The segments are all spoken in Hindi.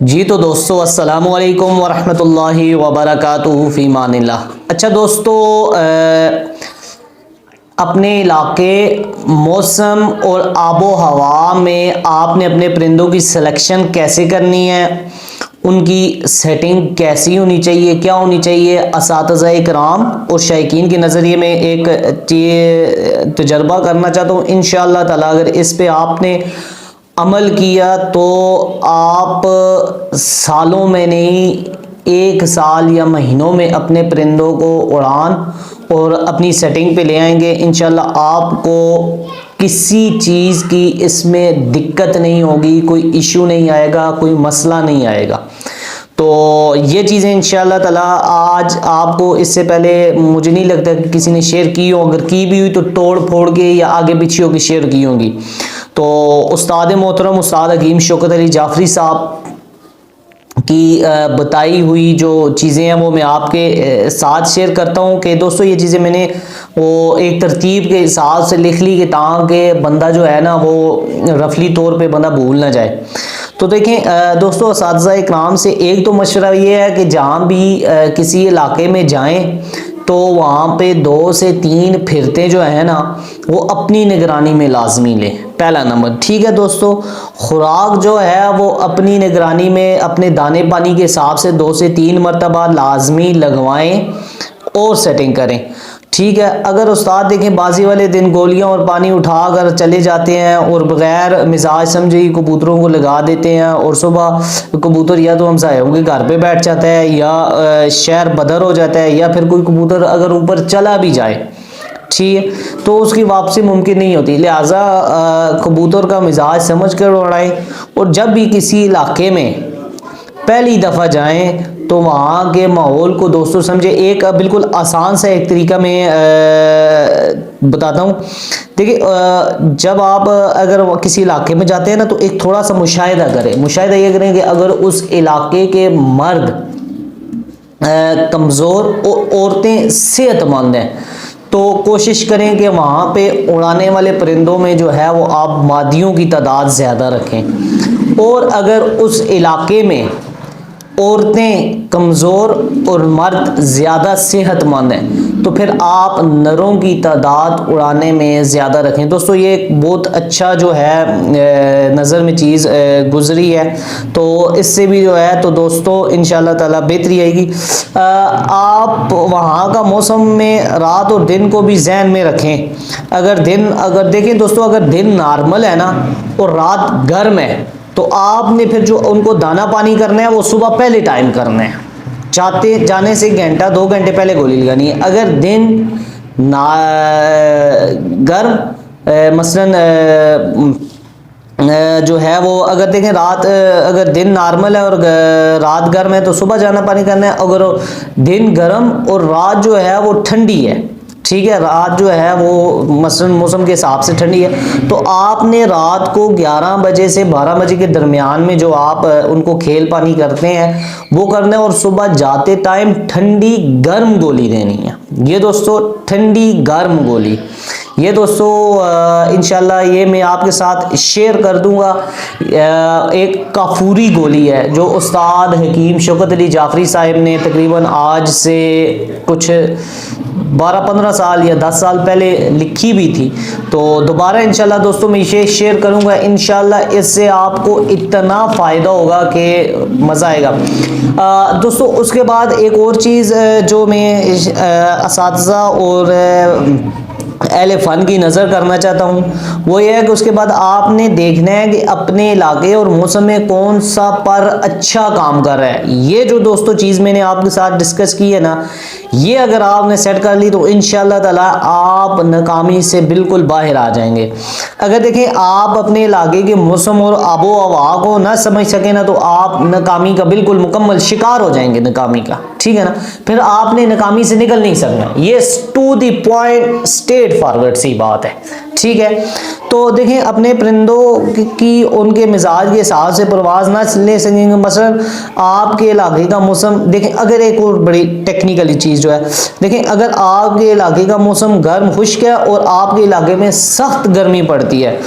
जी तो दोस्तों अस्सलामु अलैकुम वरहमतुल्लाहि वबरकातुहू फ़ी मानिल्लाह। अच्छा दोस्तों, अपने इलाके मौसम और आबो हवा में आपने अपने परिंदों की सिलेक्शन कैसे करनी है, उनकी सेटिंग कैसी होनी चाहिए, क्या होनी चाहिए, असातिज़ा इकराम और शायकीन के नज़रिए में एक तजर्बा करना चाहता हूँ। इंशाअल्लाह ताला अगर इस पे आपने अमल किया तो आप सालों में नहीं, एक साल या महीनों में अपने परिंदों को उड़ान और अपनी सेटिंग पे ले आएंगे। इंशाल्लाह आपको किसी चीज़ की इसमें दिक्कत नहीं होगी, कोई इशू नहीं आएगा, कोई मसला नहीं आएगा। तो ये चीज़ें इंशाल्लाह ताला आज आपको, इससे पहले मुझे नहीं लगता कि किसी ने शेयर की हो, अगर की भी हुई तो तोड़ फोड़ के या आगे पीछे होकर शेयर की होंगी। तो उस्ताद मोहतरम उस्ताद हकीम शौकत अली जाफरी साहब की बताई हुई जो चीज़ें हैं वो मैं आपके साथ शेयर करता हूँ कि दोस्तों ये चीज़ें मैंने वो एक तरतीब के हिसाब से लिख ली कि ताकि बंदा जो है ना वो रफली तौर पे बंदा भूल ना जाए। तो देखें दोस्तों, असातिज़ा इकराम से एक तो मशवरा ये है कि जहाँ भी किसी इलाके में जाएं तो वहाँ पे 2 से 3 फिरते जो है ना वो अपनी निगरानी में लाजमी लें, पहला नंबर। ठीक है दोस्तों, खुराक जो है वो अपनी निगरानी में अपने दाने पानी के हिसाब से 2 से 3 मरतबा लाजमी लगवाएं और सेटिंग करें। ठीक है, अगर उस्ताद देखें बाजी वाले दिन गोलियां और पानी उठा कर चले जाते हैं और बगैर मिजाज समझे ही कबूतरों को लगा देते हैं और सुबह कबूतर या तो हमसायों के घर पे बैठ जाता है या शहर बदर हो जाता है, या फिर कोई कबूतर अगर ऊपर चला भी जाए, ठीक है, तो उसकी वापसी मुमकिन नहीं होती। लिहाजा कबूतर का मिजाज समझ कर उड़ाएं। और जब भी किसी इलाके में पहली दफ़ा जाएं तो वहाँ के माहौल को दोस्तों समझे। एक बिल्कुल आसान सा एक तरीका मैं बताता हूँ। देखिए, जब आप अगर किसी इलाके में जाते हैं ना तो एक थोड़ा सा मुशाहिदा करें। मुशाहिदा ये करें कि अगर उस इलाके के मर्द कमज़ोर और औरतें सेहतमंद हैं तो कोशिश करें कि वहाँ पे उड़ाने वाले परिंदों में जो है वो आप मादियों की तादाद ज़्यादा रखें। और अगर उस इलाके में औरतें कमज़ोर और मर्द ज़्यादा सेहतमंद हैं तो फिर आप नरों की तादाद उड़ाने में ज़्यादा रखें। दोस्तों ये एक बहुत अच्छा जो है नज़र में चीज़ गुजरी है, तो इससे भी जो है तो दोस्तों इंशाल्लाह ताला बेहतरी आएगी। आप वहाँ का मौसम में रात और दिन को भी जहन में रखें। अगर देखें दोस्तों, अगर दिन नॉर्मल है ना और रात गर्म है तो आपने फिर जो उनको दाना पानी करना है वो सुबह पहले टाइम करना है। जाने से घंटा 2 घंटे पहले गोली लगानी है। अगर दिन गर्म मसलन जो है वो, अगर देखें रात, अगर दिन नॉर्मल है और रात गर्म है तो सुबह जाना पानी करना है। अगर दिन गर्म और रात जो है वो ठंडी है, ठीक है, रात जो है वो मसलन मौसम के हिसाब से ठंडी है, तो आपने रात को 11 बजे से 12 बजे के दरमियान में जो आप उनको खेल पानी करते हैं वो करना है। और सुबह जाते टाइम ठंडी गर्म गोली देनी है। ये दोस्तों ठंडी गर्म गोली, ये दोस्तों इंशाल्लाह ये मैं आपके साथ शेयर कर दूंगा। एक काफूरी गोली है जो उस्ताद हकीम शौकत अली जाफरी साहब ने तकरीबन आज से कुछ 12-15 साल या 10 साल पहले लिखी भी थी। तो दोबारा इंशाल्लाह दोस्तों मैं ये शेयर करूंगा। इंशाल्लाह इससे आपको इतना फ़ायदा होगा कि मज़ा आएगा। दोस्तों उसके बाद एक और चीज़ जो मैं असातिज़ा और अहले फ़न की नज़र करना चाहता हूँ वो ये है कि उसके बाद आपने देखना है कि अपने इलाके और मौसम में कौन सा पर अच्छा काम कर रहा है। ये जो दोस्तों चीज़ मैंने आपके साथ डिस्कस की है ना, ये अगर आपने सेट कर ली तो इंशाल्लाह ताला आप नाकामी से बिल्कुल बाहर आ जाएंगे। अगर देखें आप अपने इलाके के मौसम और आबो हवा को ना समझ सके ना तो आप नाकामी का बिल्कुल मुकम्मल शिकार हो जाएंगे, नाकामी का, ठीक है ना। फिर आपने नाकामी से निकल नहीं सकना। ये to the point straight forward सी बात है। ठीक है। तो देखें अपने परिंदों की उनके मिजाज के हिसाब से परवाज ना ले सकेंगे। मसलन आपके इलाके का मौसम देखें, अगर एक और बड़ी टेक्निकली चीज़ जो है देखें, अगर आपके इलाके का मौसम गर्म खुश्क है और आपके इलाके में सख्त गर्मी पड़ती है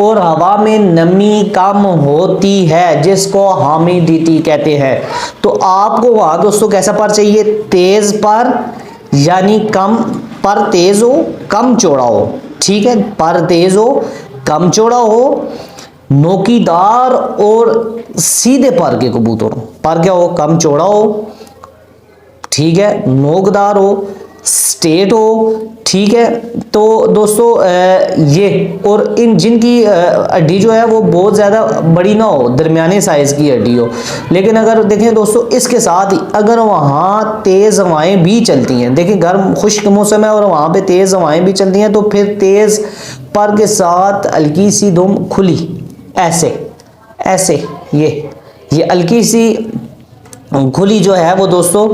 और हवा में नमी कम होती है जिसको ह्यूमिडिटी कहते हैं, तो आपको वहाँ दोस्तों कैसा पर चाहिए, तेज़ पर, यानी कम पर तेज़ हो कम चौड़ा हो, ठीक है, पर तेज हो कम चौड़ा हो, नोकीदार और सीधे पर के कबूतर हो, पर क्या हो, कम चौड़ा हो, ठीक है, नोकदार हो, स्ट्रेट हो, ठीक है। तो दोस्तों ये और इन जिनकी हड्डी जो है वो बहुत ज़्यादा बड़ी ना हो, दरमियाने साइज़ की हड्डी हो। लेकिन अगर देखें दोस्तों इसके साथ ही अगर वहाँ तेज़ हवाएं भी चलती हैं, देखिए गर्म खुश्क मौसम है और वहाँ पे तेज़ हवाएं भी चलती हैं, तो फिर तेज़ पर के साथ हल्की सी दुम खुली, ऐसे ऐसे ये हल्की सी खुली जो है वो दोस्तों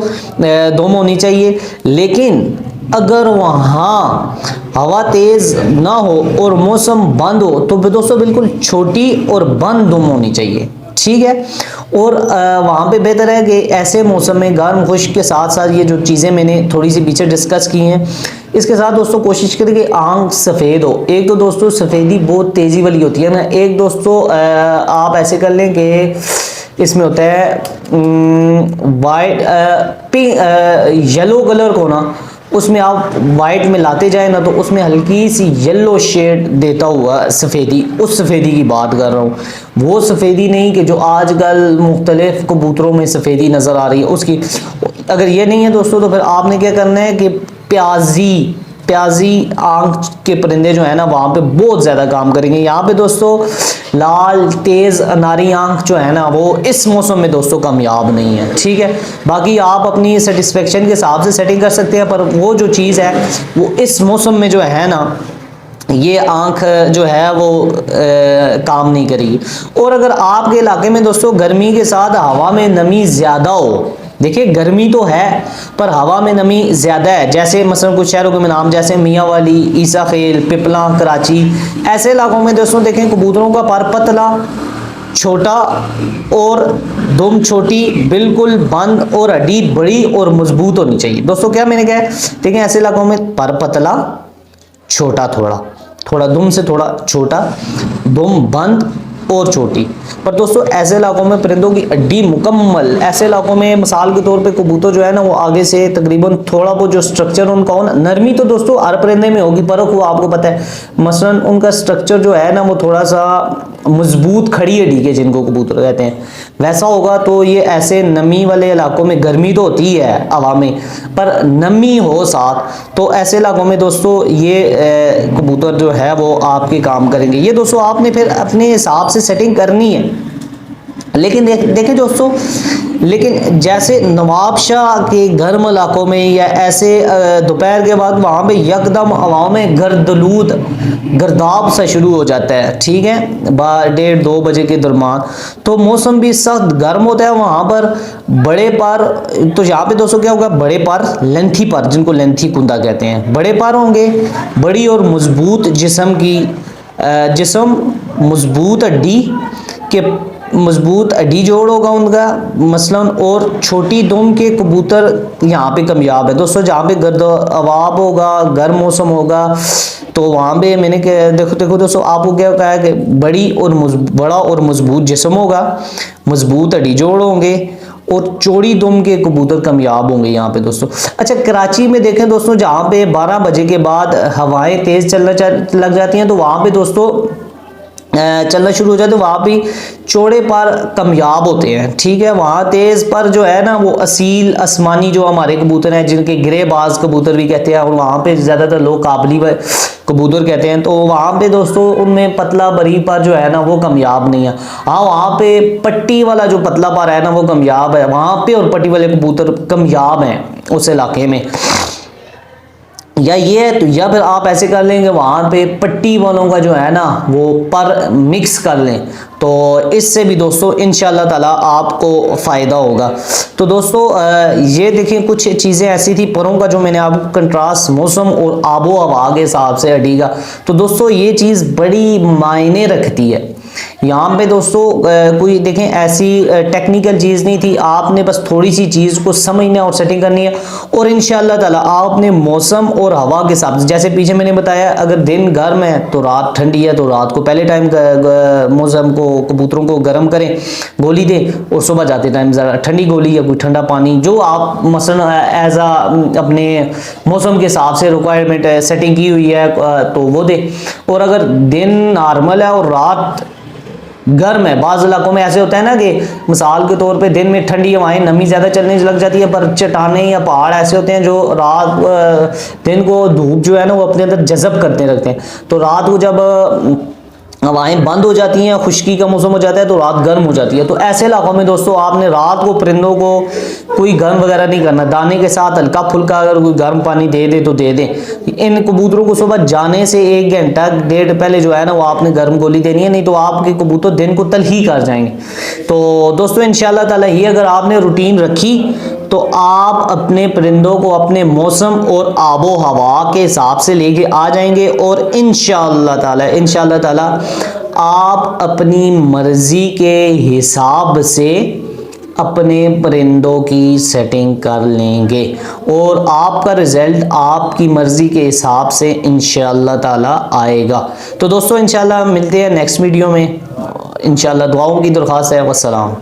दुम होनी चाहिए। लेकिन अगर वहाँ हवा तेज़ ना हो और मौसम बंद हो तो दोस्तों बिल्कुल छोटी और बंद दुम होनी चाहिए, ठीक है। और वहाँ पे बेहतर है कि ऐसे मौसम में गर्म खुश्क के साथ साथ ये जो चीज़ें मैंने थोड़ी सी पीछे डिस्कस की हैं, इसके साथ दोस्तों कोशिश करें कि आंख सफ़ेद हो। एक तो दोस्तों सफ़ेदी बहुत तेज़ी वाली होती है ना, एक दोस्तों आप ऐसे कर लें कि इसमें होता है वाइट पिंक येलो कलर को ना, उसमें आप वाइट में लाते जाए ना तो उसमें हल्की सी येलो शेड देता हुआ सफ़ेदी, उस सफ़ेदी की बात कर रहा हूँ, वो सफ़ेदी नहीं कि जो आजकल मुख्तलिफ कबूतरों में सफ़ेदी नज़र आ रही है उसकी। अगर ये नहीं है दोस्तों तो फिर आपने क्या करना है कि प्याजी आंख के परिंदे जो है ना वहाँ पे बहुत ज़्यादा काम करेंगे। यहाँ पे दोस्तों लाल तेज़ अनारी आंख जो है ना वो इस मौसम में दोस्तों कामयाब नहीं है, ठीक है। बाकी आप अपनी सेटिस्फेक्शन के हिसाब से सेटिंग कर सकते हैं, पर वो जो चीज़ है वो इस मौसम में जो है ना ये आंख जो है वो काम नहीं करेगी। और अगर आपके इलाके में दोस्तों गर्मी के साथ हवा में नमी ज़्यादा हो, देखिए गर्मी तो है पर हवा में नमी ज़्यादा है, जैसे मसलन कुछ शहरों के नाम जैसे मियाँ वाली, ईसा खेल, पिपला, कराची, ऐसे इलाकों में दोस्तों देखें कबूतरों का पर पतला, छोटा और दुम छोटी, बिल्कुल बंद और हड्डी बड़ी और मजबूत होनी चाहिए। दोस्तों क्या मैंने कहा, देखें ऐसे इलाकों में पर पतला, छोटा, थोड़ा दुम से थोड़ा छोटा, दुम बंद और छोटी। पर दोस्तों ऐसे इलाकों में परिंदों की हड्डी मुकम्मल, ऐसे इलाकों में मिसाल के तौर पे कबूतर जो है ना वो आगे से तकरीबन थोड़ा बहुत जो स्ट्रक्चर उनका हो ना, नरमी तो दोस्तों हर परिंदे में होगी पर वो आपको पता है, मसलन उनका स्ट्रक्चर जो है ना वो थोड़ा सा मजबूत खड़ी हड्डी के जिनको कबूतर कहते हैं वैसा होगा। तो ये ऐसे नमी वाले इलाकों में, गर्मी तो होती है हवा में पर नमी हो साथ, तो ऐसे इलाकों में दोस्तों ये कबूतर जो है वो आपके काम करेंगे। ये दोस्तों आपने फिर अपने हिसाब से सेटिंग करनी है। लेकिन देखें दोस्तों, लेकिन जैसे नवाबशाह के गर्म इलाकों में या ऐसे दोपहर के बाद वहाँ पे यकदम हवाओं में गर्दलूद गर्दाब सा शुरू हो जाता है, ठीक है, 1:30-2 बजे के दरमियान, तो मौसम भी सख्त गर्म होता है वहाँ पर। बड़े पर, तो यहाँ पे दोस्तों क्या होगा, बड़े पर, लेंथी पर, जिनको लेंथी कुंदा कहते हैं, बड़े पर होंगे, बड़ी और मजबूत जिस्म मजबूत हड्डी के मजबूत हड्डी जोड़ होगा उनका मसलन, और छोटी दुम के कबूतर यहाँ पे कामयाब है दोस्तों। जहाँ पे गर्द अवाब होगा, गर्म मौसम होगा, तो वहाँ पे मैंने देखो दोस्तों आपको क्या कहा है कि बड़ा और मजबूत जिस्म होगा, मजबूत हड्डी जोड़ होंगे और चौड़ी दुम के कबूतर कामयाब होंगे यहाँ पे दोस्तों। अच्छा, कराची में देखें दोस्तों, जहाँ पे 12 बजे के बाद हवाएं तेज चलना लग जाती हैं तो वहाँ पे दोस्तों चलना शुरू हो जाते, वहाँ भी चौड़े पर कामयाब होते हैं, ठीक है। वहाँ तेज पर जो है ना वो असील आसमानी जो हमारे कबूतर हैं, जिनके ग्रेबाज कबूतर भी कहते हैं, और वहाँ पे ज़्यादातर लोग काबली कबूतर कहते हैं, तो वहाँ पे दोस्तों उनमें पतला बरी पर जो है ना वो कामयाब नहीं है। हाँ, वहाँ पे पट्टी वाला जो पतला पर है ना वो कामयाब है वहाँ पे, और पट्टी वाले कबूतर कामयाब हैं उस इलाके में। या ये है, तो या फिर आप ऐसे कर लेंगे वहाँ पे पट्टी वालों का जो है ना वो पर मिक्स कर लें, तो इससे भी दोस्तों इंशाल्लाह ताला आपको फ़ायदा होगा। तो दोस्तों ये देखिए कुछ चीज़ें ऐसी थी परों का जो मैंने आपको कंट्रास्ट मौसम और आबो हवा के हिसाब से हटेगा। तो दोस्तों ये चीज़ बड़ी मायने रखती है यहाँ पे दोस्तों। कोई देखें ऐसी टेक्निकल चीज़ नहीं थी, आपने बस थोड़ी सी चीज़ को समझना और सेटिंग करनी है, और इंशाल्लाह ताला आपने मौसम और हवा के हिसाब से, जैसे पीछे मैंने बताया अगर दिन गर्म है तो रात ठंडी है, तो रात को पहले टाइम मौसम को कबूतरों को गर्म करें, गोली दें, और सुबह जाते टाइम ज़रा ठंडी गोली या कोई ठंडा पानी जो आप मसलन एज आ अपने मौसम के हिसाब से रिक्वायरमेंट सेटिंग की हुई है तो वो दे। और अगर दिन नॉर्मल है और रात गर्म है, बाज़ इलाकों में ऐसे होता है ना कि मिसाल के तौर पे दिन में ठंडी हवाएं नमी ज़्यादा चलने लग जाती है, पर चट्टानें या पहाड़ ऐसे होते हैं जो रात दिन को धूप जो है ना वो अपने अंदर जज़ब करते रखते हैं, तो रात को जब हवाएं बंद हो जाती हैं, खुश्की का मौसम हो जाता है, तो रात गर्म हो जाती है। तो ऐसे इलाकों में दोस्तों आपने रात को परिंदों को कोई गर्म वगैरह नहीं करना, दाने के साथ हल्का फुल्का अगर कोई गर्म पानी दे दे तो दे दें। इन कबूतरों को सुबह जाने से 1 घंटा डेढ़ पहले जो है ना वो आपने गर्म गोली देनी है, नहीं तो आपके कबूतर दिन को तल ही कर जाएंगे। तो दोस्तों इंशाल्लाह ताला ये अगर आपने रूटीन रखी तो आप अपने परिंदों को अपने मौसम और आबो हवा के हिसाब से लेके आ जाएंगे, और इंशाल्लाह ताला आप अपनी मर्जी के हिसाब से अपने परिंदों की सेटिंग कर लेंगे, और आपका रिजल्ट आपकी मर्जी के हिसाब से इंशाल्लाह ताला आएगा। तो दोस्तों इंशाल्लाह मिलते हैं नेक्स्ट वीडियो में, इंशाल्लाह दुआओं की दरख्वास्त है। वस्सलाम।